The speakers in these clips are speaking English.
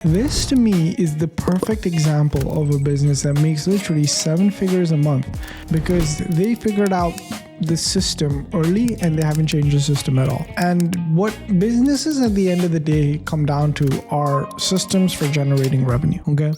This to me is the perfect example of a business that makes literally 7 figures a month because they figured out the system early and they haven't changed the system at all. And what businesses at the end of the day come down to are systems for generating revenue, okay?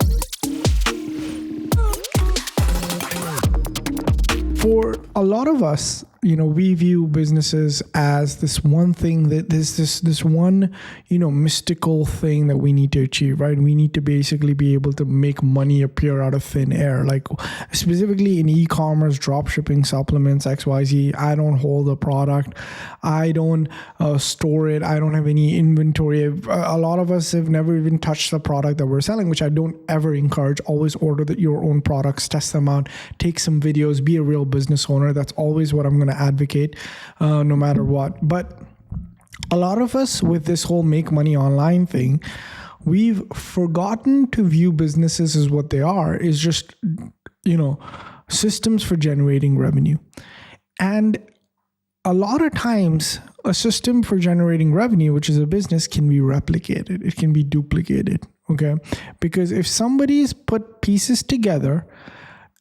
For a lot of us, we view businesses as this one thing that this one, mystical thing that we need to achieve, right? We need to basically be able to make money appear out of thin air. Like specifically in e-commerce, dropshipping, supplements, XYZ, I don't hold a product. I don't store it. I don't have any inventory. A lot of us have never even touched the product that we're selling, which I don't ever encourage. Always order your own products, test them out, take some videos, be a real business owner. That's always what I'm going to advocate no matter what. But a lot of us with this whole make money online thing, we've forgotten to view businesses as what they are, is just, systems for generating revenue. And a lot of times a system for generating revenue, which is a business, can be replicated. It can be duplicated. Okay. Because if somebody's put pieces together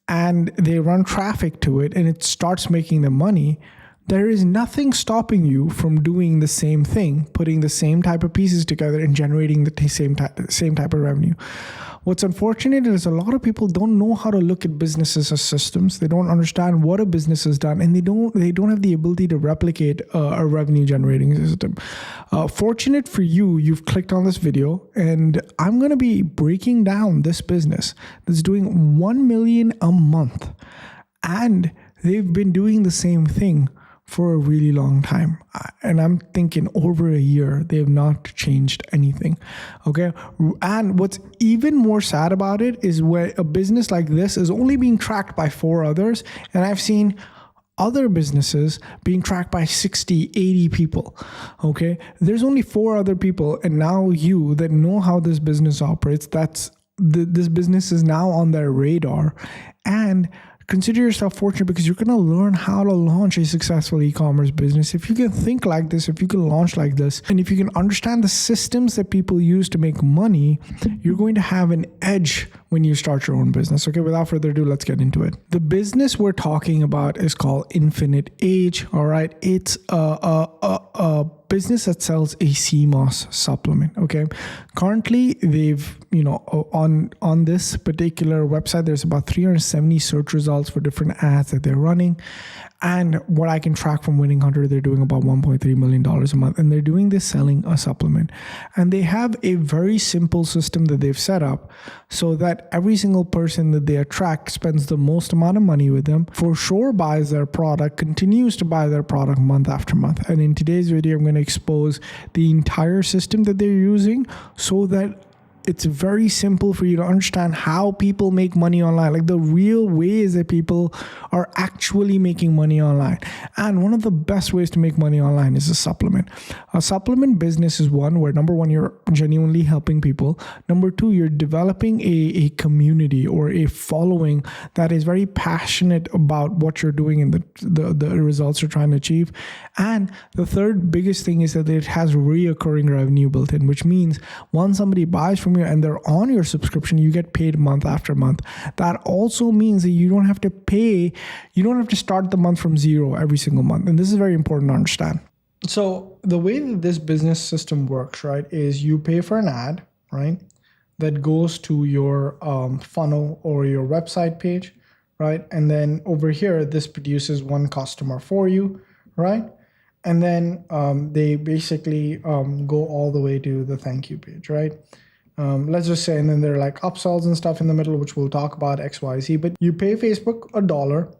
and they run traffic to it and it starts making them money, there is nothing stopping you from doing the same thing, putting the same type of pieces together and generating the same type of revenue. What's unfortunate is a lot of people don't know how to look at businesses as systems. They don't understand what a business has done, and they don't have the ability to replicate a revenue generating system. Fortunate for you, you've clicked on this video, and I'm going to be breaking down this business that's doing 1 million a month, and they've been doing the same thing for a really long time. And I'm thinking over a year, they have not changed anything. Okay. And what's even more sad about it is where a business like this is only being tracked by 4 others. And I've seen other businesses being tracked by 60, 80 people. Okay. There's only 4 other people. And now you that know how this business operates, this business is now on their radar. And consider yourself fortunate because you're going to learn how to launch a successful e-commerce business. If you can think like this, if you can launch like this, and if you can understand the systems that people use to make money, you're going to have an edge when you start your own business. Okay, without further ado, let's get into it. The business we're talking about is called Infinite Age. All right, it's a business that sells a CMOS supplement. Okay, currently they've on this particular website there's about 370 search results for different ads that they're running, and what I can track from Winning Hunter, they're doing about $1.3 million a month, and they're doing this selling a supplement. And they have a very simple system that they've set up so that every single person that they attract spends the most amount of money with them, for sure buys their product, continues to buy their product month after month. And in today's video, I'm going to expose the entire system that they're using so that it's very simple for you to understand how people make money online, like the real ways that people are actually making money online. And one of the best ways to make money online is a supplement. A supplement business is one where, number one, you're genuinely helping people. Number two, you're developing a community or a following that is very passionate about what you're doing and the results you're trying to achieve. And the third biggest thing is that it has reoccurring revenue built in, which means once somebody buys from you and they're on your subscription, you get paid month after month. That also means that you don't have to start the month from zero every single month. And this is very important to understand. So the way that this business system works, right, is you pay for an ad, right, that goes to your funnel or your website page, right? And then over here, this produces one customer for you, right? And then they basically go all the way to the thank you page, right? Let's just say, and then there are like upsells and stuff in the middle, which we'll talk about XYZ, but you pay Facebook $1,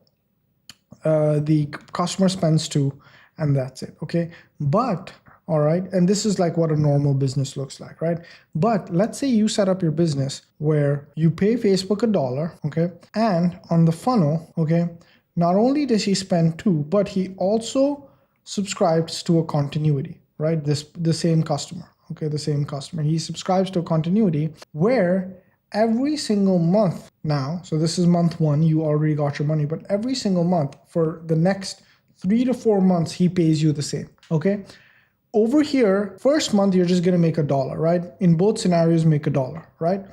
the customer spends $2, and that's it. Okay. But all right. And this is like what a normal business looks like, right? But let's say you set up your business where you pay Facebook $1. Okay. And on the funnel, okay, not only does he spend $2, but he also subscribes to a continuity, right? The same customer. Okay, the same customer. He subscribes to a continuity where every single month now, so this is month 1, you already got your money, but every single month for the next 3 to 4 months, he pays you the same. Okay. over here, first month, you're just going to make $1, right? In both scenarios, make $1, right?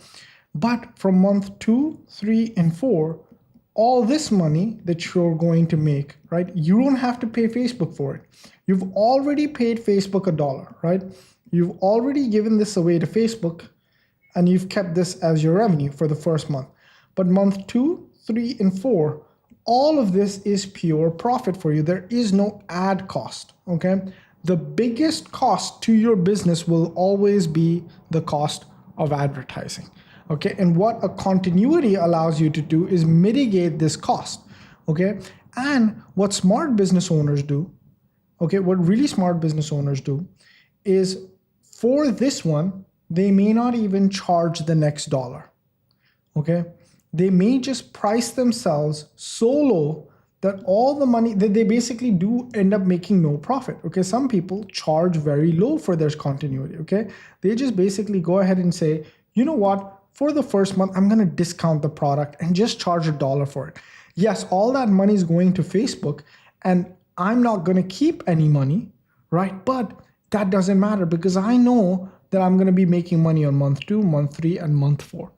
But from month 2, 3, and 4, all this money that you're going to make, right? You don't have to pay Facebook for it. You've already paid Facebook $1, right? You've already given this away to Facebook, and you've kept this as your revenue for the first month. But month 2, 3, and 4, all of this is pure profit for you. There is no ad cost, okay? The biggest cost to your business will always be the cost of advertising, okay? And what a continuity allows you to do is mitigate this cost, okay? And what smart business owners do, okay, what really smart business owners do is for this one, they may not even charge the next dollar, okay? They may just price themselves so low that all the money that they basically do end up making no profit, okay? Some people charge very low for their continuity, okay? They just basically go ahead and say, you know what? For the first month, I'm gonna discount the product and just charge $1 for it. Yes, all that money is going to Facebook and I'm not gonna keep any money, right? But that doesn't matter because I know that I'm gonna be making money on month 2, month 3, and month 4.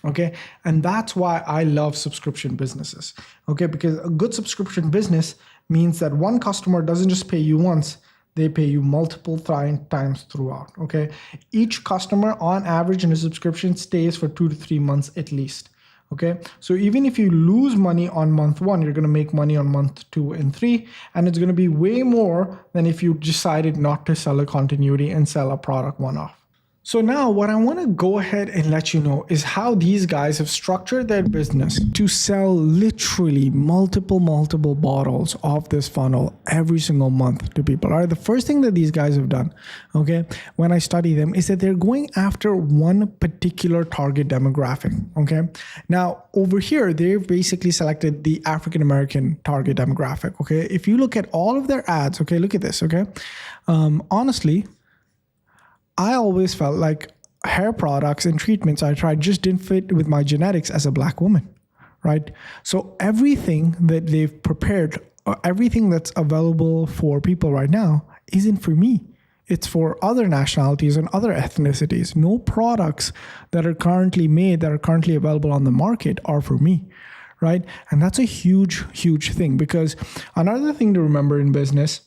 Okay, and that's why I love subscription businesses. Okay, because a good subscription business means that one customer doesn't just pay you once, they pay you multiple times throughout. Okay, each customer on average in a subscription stays for 2 to 3 months at least. Okay, so even if you lose money on month 1, you're going to make money on month 2 and 3, and it's going to be way more than if you decided not to sell a continuity and sell a product one-off. So now what I want to go ahead and let you know is how these guys have structured their business to sell literally multiple bottles of this funnel every single month to people. All right, the first thing that these guys have done, okay, when I study them is that they're going after one particular target demographic, okay? Now over here, they've basically selected the African-American target demographic, okay? If you look at all of their ads, okay, look at this, okay? Honestly, I always felt like hair products and treatments I tried just didn't fit with my genetics as a Black woman, right? So everything that they've prepared, everything that's available for people right now isn't for me. It's for other nationalities and other ethnicities. No products that are currently made, that are currently available on the market are for me, right? And that's a huge thing, because another thing to remember in business,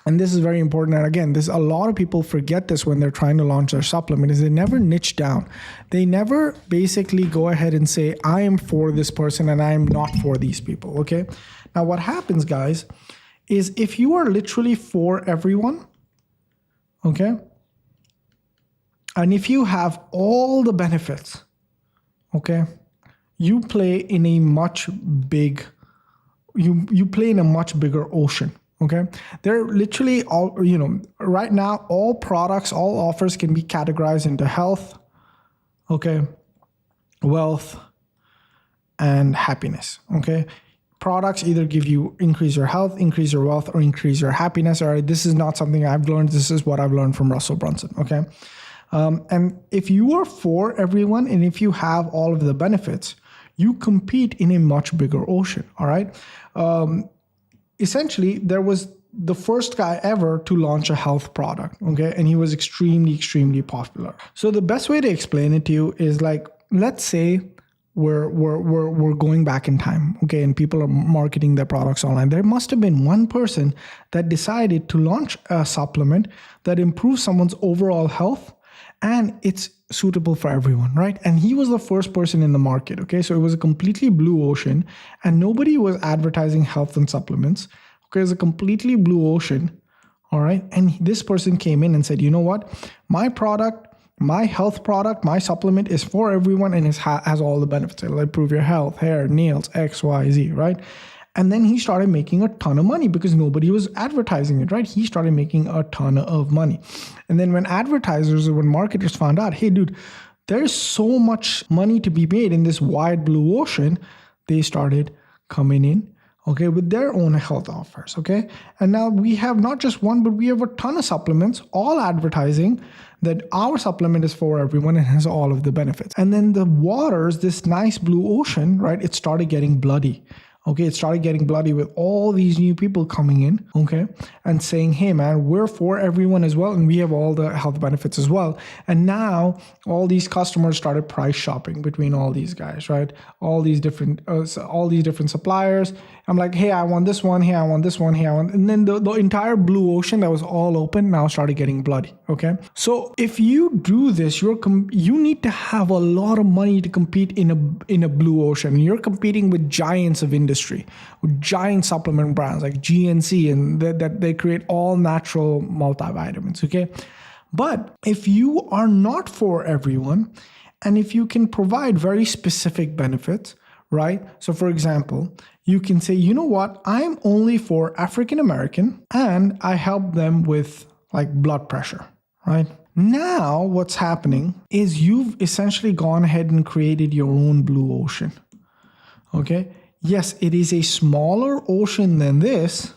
and this is very important, and again, a lot of people forget this when they're trying to launch their supplement, is they never niche down. They never basically go ahead and say, I am for this person and I am not for these people, okay? Now what happens, guys, is if you are literally for everyone, okay, and if you have all the benefits, okay, you play in a much bigger ocean. Okay, they're literally all, right now, all products, all offers can be categorized into health, okay, wealth, and happiness. Okay, products either give you increase your health, increase your wealth, or increase your happiness. All right, this is not something I've learned. This is what I've learned from Russell Brunson. Okay, and if you are for everyone and if you have all of the benefits, you compete in a much bigger ocean. All right. Essentially, there was the first guy ever to launch a health product, okay? And he was extremely popular. So the best way to explain it to you is like, let's say we're going back in time, okay? And people are marketing their products online. There must have been one person that decided to launch a supplement that improves someone's overall health and it's suitable for everyone, right? And he was the first person in the market, okay? So it was a completely blue ocean and nobody was advertising health and supplements, okay? It was a completely blue ocean, all right? And this person came in and said, you know what? My product, my health product, my supplement is for everyone and it has all the benefits. It'll improve your health, hair, nails, X, Y, Z, right? And then he started making a ton of money because nobody was advertising it, right? He started making a ton of money. And then when advertisers or when marketers found out, hey, dude, there's so much money to be made in this wide blue ocean, they started coming in, okay, with their own health offers, okay? And now we have not just one, but we have a ton of supplements, all advertising that our supplement is for everyone and has all of the benefits. And then the waters, this nice blue ocean, right, it started getting bloody. Okay, it started getting bloody with all these new people coming in, okay, and saying, hey man, we're for everyone as well, and we have all the health benefits as well. And now all these customers started price shopping between all these guys, right? All these different suppliers. I'm like, hey, I want this one, hey, I want this one, hey, I want, and then the entire blue ocean that was all open now started getting bloody. Okay, so if you do this, you need to have a lot of money to compete in a blue ocean. You're competing with giants of industry, with giant supplement brands like GNC, and that they create all natural multivitamins. Okay, but if you are not for everyone, and if you can provide very specific benefits, right? So for example, you can say, you know what, I'm only for African American, and I help them with like blood pressure, right? Now what's happening is you've essentially gone ahead and created your own blue ocean. Okay. Yes, it is a smaller ocean than this.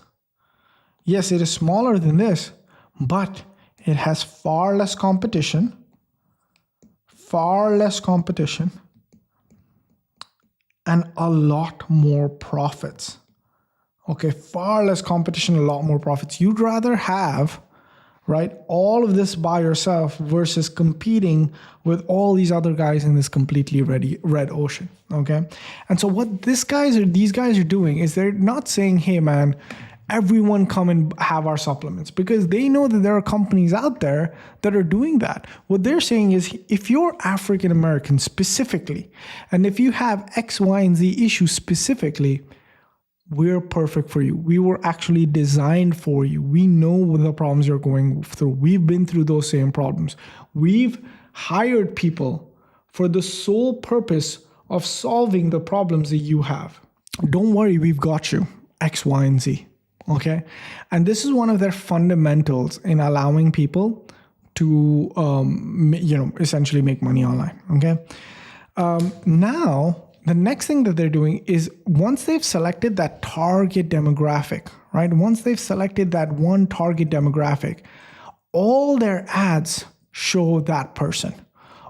Yes, it is smaller than this, but it has far less competition, and a lot more profits. Okay, far less competition, a lot more profits. You'd rather have, right, all of this by yourself versus competing with all these other guys in this completely red ocean. Okay, and so what these guys are doing is they're not saying, hey man, everyone come and have our supplements, because they know that there are companies out there that are doing that. What they're saying is, if you're African American specifically, and if you have X, Y, and Z issues specifically, we're perfect for you. We were actually designed for you. We know the problems you're going through. We've been through those same problems. We've hired people for the sole purpose of solving the problems that you have. Don't worry, we've got you. X, Y, and Z. Okay. And this is one of their fundamentals in allowing people to, essentially make money online. Okay. Now, the next thing that they're doing is, once they've selected that target demographic, right? Once they've selected that one target demographic, all their ads show that person,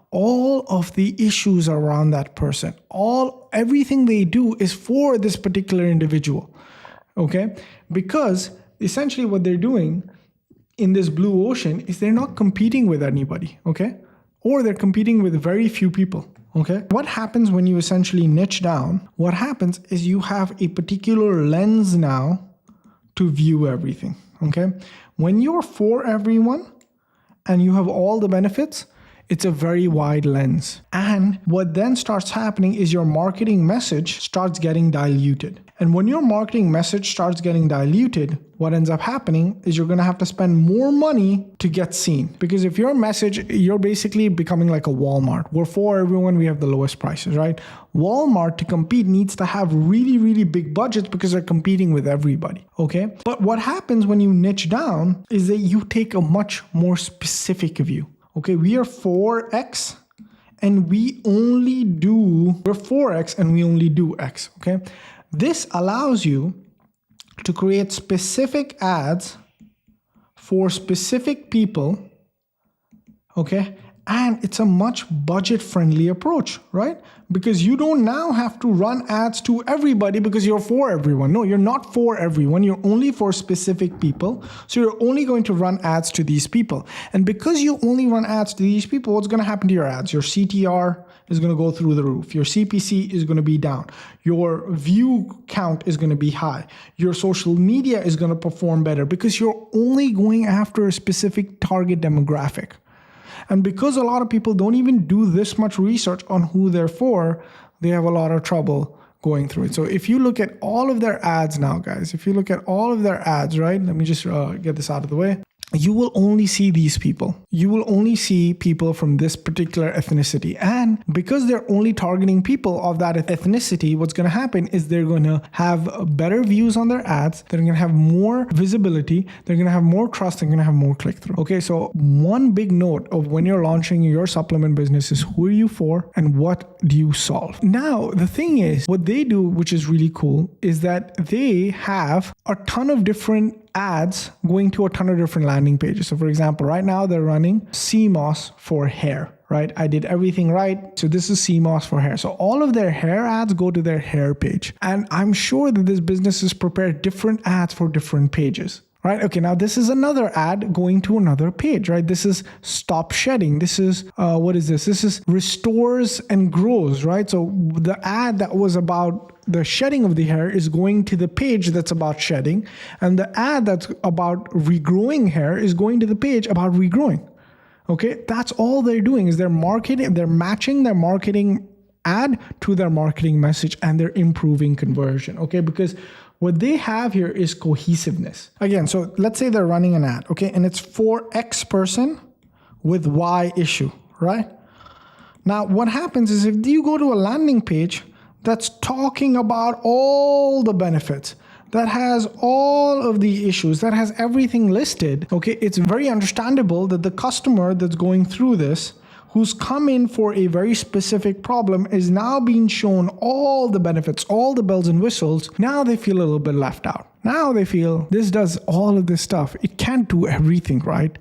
all of the issues around that person, everything they do is for this particular individual. Okay, because essentially what they're doing in this blue ocean is they're not competing with anybody, okay? Or they're competing with very few people, okay? What happens when you essentially niche down? What happens is you have a particular lens now to view everything, okay? When you're for everyone and you have all the benefits, it's a very wide lens. And what then starts happening is your marketing message starts getting diluted. And when your marketing message starts getting diluted, what ends up happening is you're going to have to spend more money to get seen. Because if your message, you're basically becoming like a Walmart. We're for everyone, we have the lowest prices, right? Walmart, to compete, needs to have really, really big budgets because they're competing with everybody, okay? But what happens when you niche down is that you take a much more specific view. Okay, we are 4X and we only do, we're 4X and we only do X, okay? This allows you to create specific ads for specific people, okay? And it's a much budget-friendly approach, right? Because you don't now have to run ads to everybody because you're for everyone. No, you're not for everyone. You're only for specific people. So you're only going to run ads to these people. And because you only run ads to these people, what's going to happen to your ads? Your CTR is going to go through the roof. Your CPC is going to be down. Your view count is going to be high. Your social media is going to perform better because you're only going after a specific target demographic. And because a lot of people don't even do this much research on who they're for, they have a lot of trouble going through it. So if you look at all of their ads now, guys, if you look at all of their ads, right? Let me just get this out of the way. You will only see these people. You will only see people from this particular ethnicity. And because they're only targeting people of that ethnicity, what's going to happen is they're going to have better views on their ads. They're going to have more visibility. They're going to have more trust. They're going to have more click-through. Okay, so one big note of when you're launching your supplement business is, who are you for and what do you solve? Now, the thing is, what they do, which is really cool, is that they have a ton of different ads going to a ton of different landing pages. So for example, right now they're running CMOS for hair, right? I did everything right. So this is CMOS for hair. So all of their hair ads go to their hair page. And I'm sure that this business has prepared different ads for different pages. Right? Okay, now this is another ad going to another page, right? This is stop shedding. This is, what is this? This is restores and grows, right? So the ad that was about the shedding of the hair is going to the page that's about shedding. And the ad that's about regrowing hair is going to the page about regrowing. Okay, that's all they're doing is they're matching their marketing ad to their marketing message, and they're improving conversion. Okay, because what they have here is cohesiveness. Again, so let's say they're running an ad, okay, and it's for X person with Y issue, right? Now, what happens is if you go to a landing page that's talking about all the benefits, that has all of the issues, that has everything listed, okay, it's very understandable that the customer that's going through this, who's come in for a very specific problem, is now being shown all the benefits, all the bells and whistles. Now they feel a little bit left out. Now they feel this does all of this stuff. It can't do everything, right?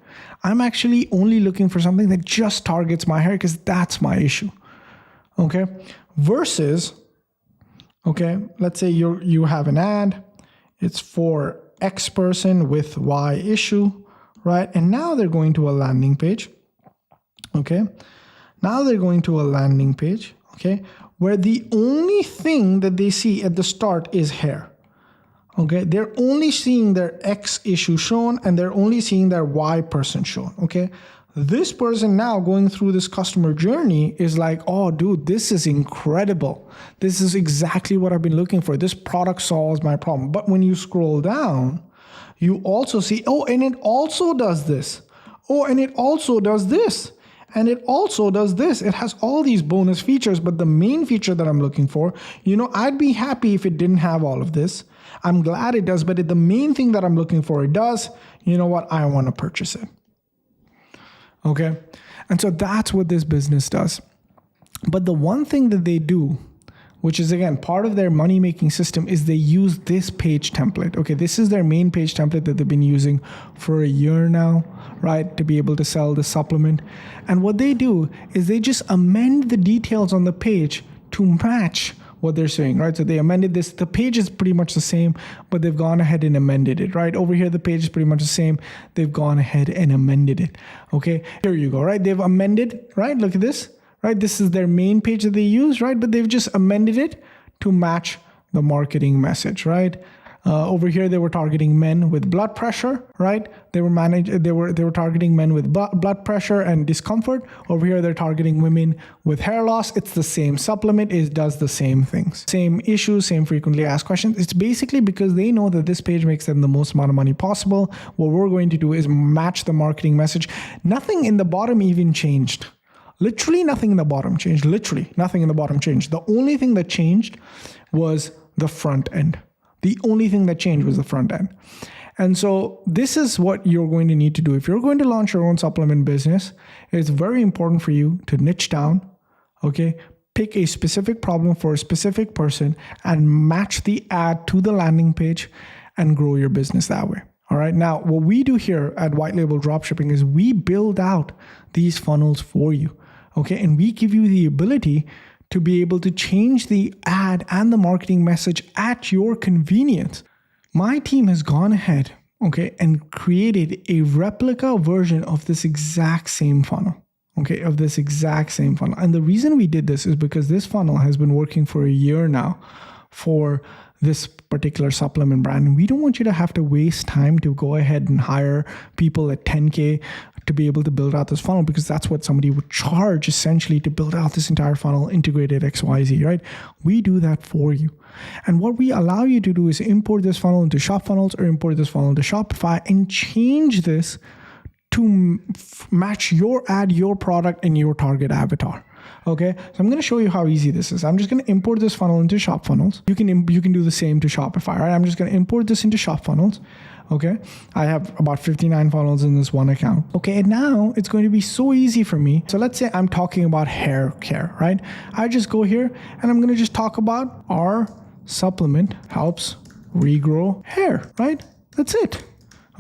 I'm actually only looking for something that just targets my hair because that's my issue. Okay? Versus, okay, let's say you have an ad. It's for X person with Y issue, right? And now they're going to a landing page. Okay, now they're going to a landing page, okay, where the only thing that they see at the start is hair. Okay, they're only seeing their X issue shown and they're only seeing their Y person shown. Okay, this person now going through this customer journey is like, oh, dude, this is incredible. This is exactly what I've been looking for. This product solves my problem. But when you scroll down, you also see, oh, and it also does this. Oh, and it also does this. And it also does this. It has all these bonus features, but the main feature that I'm looking for, I'd be happy if it didn't have all of this. I'm glad it does, but the main thing that I'm looking for, it does. You know what? I want to purchase it. Okay. And so that's what this business does. But the one thing that they do, which is again part of their money-making system, is they use this page template. Okay, this is their main page template that they've been using for a year now, right, to be able to sell the supplement. And what they do is they just amend the details on the page to match what they're saying, right? So they amended this. The page is pretty much the same, but they've gone ahead and amended it, right? Over here, the page is pretty much the same. They've gone ahead and amended it. Okay, here you go, right? They've amended, right? Look at this. Right, this is their main page that they use, right? But they've just amended it to match the marketing message, right? Over here, they were targeting men with blood pressure, right? They were targeting men with blood pressure and discomfort. Over here, they're targeting women with hair loss. It's the same supplement. It does the same things, same issues, same frequently asked questions. It's basically because they know that this page makes them the most amount of money possible. What we're going to do is match the marketing message. Nothing in the bottom even changed. Literally nothing in the bottom changed. Literally nothing in the bottom changed. The only thing that changed was the front end. The only thing that changed was the front end. And so this is what you're going to need to do. If you're going to launch your own supplement business, it's very important for you to niche down, okay? Pick a specific problem for a specific person and match the ad to the landing page and grow your business that way. All right. Now, what we do here at White Label Dropshipping is we build out these funnels for you. Okay, and we give you the ability to be able to change the ad and the marketing message at your convenience. My team has gone ahead, okay, and created a replica version of this exact same funnel, okay, of this exact same funnel. And the reason we did this is because this funnel has been working for a year now for this particular supplement brand. And we don't want you to have to waste time to go ahead and hire people at 10K to be able to build out this funnel, because that's what somebody would charge essentially to build out this entire funnel integrated XYZ, right? We do that for you. And what we allow you to do is import this funnel into Shop Funnels or import this funnel into Shopify and change this to match your ad, your product, and your target avatar. Okay, so I'm going to show you how easy this is. I'm just going to import this funnel into Shop Funnels. You can do the same to Shopify, right? I'm just going to import this into Shop Funnels. Okay, I have about 59 funnels in this one account. Okay, and now it's going to be so easy for me. So let's say I'm talking about hair care, right? I just go here and I'm going to just talk about our supplement helps regrow hair, right? That's it.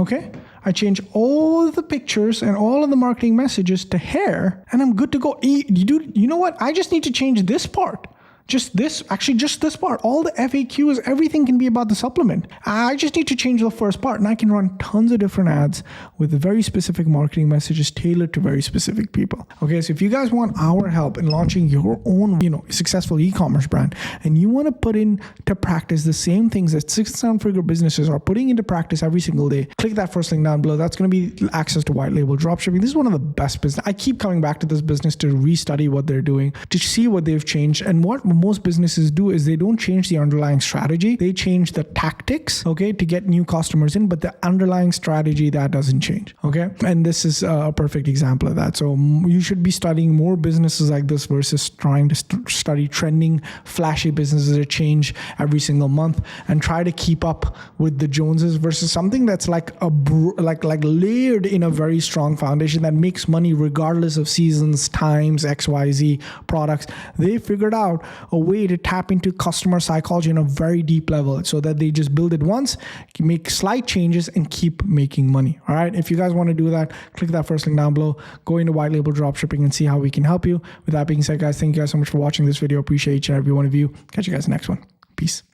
Okay, I change all the pictures and all of the marketing messages to hair, and I'm good to go. You know what? I just need to change this part. Just this part. All the FAQs, everything can be about the supplement. I just need to change the first part, and I can run tons of different ads with very specific marketing messages tailored to very specific people. Okay, so if you guys want our help in launching your own, successful e-commerce brand, and you want to put into practice the same things that 6-7-figure businesses are putting into practice every single day, click that first link down below. That's going to be access to white label dropshipping. This is one of the best business. I keep coming back to this business to restudy what they're doing, to see what they've changed, and what most businesses do is they don't change the underlying strategy. They change the tactics, okay, to get new customers in, but the underlying strategy, that doesn't change, okay? And this is a perfect example of that. So you should be studying more businesses like this versus trying to study trending, flashy businesses that change every single month and try to keep up with the Joneses versus something that's like layered in a very strong foundation that makes money regardless of seasons, times, XYZ products. They figured out a way to tap into customer psychology on a very deep level so that they just build it once, make slight changes, and keep making money. All right. If you guys want to do that, click that first link down below, go into white label dropshipping and see how we can help you. With that being said, guys, thank you guys so much for watching this video. Appreciate each and every one of you. Catch you guys in the next one. Peace.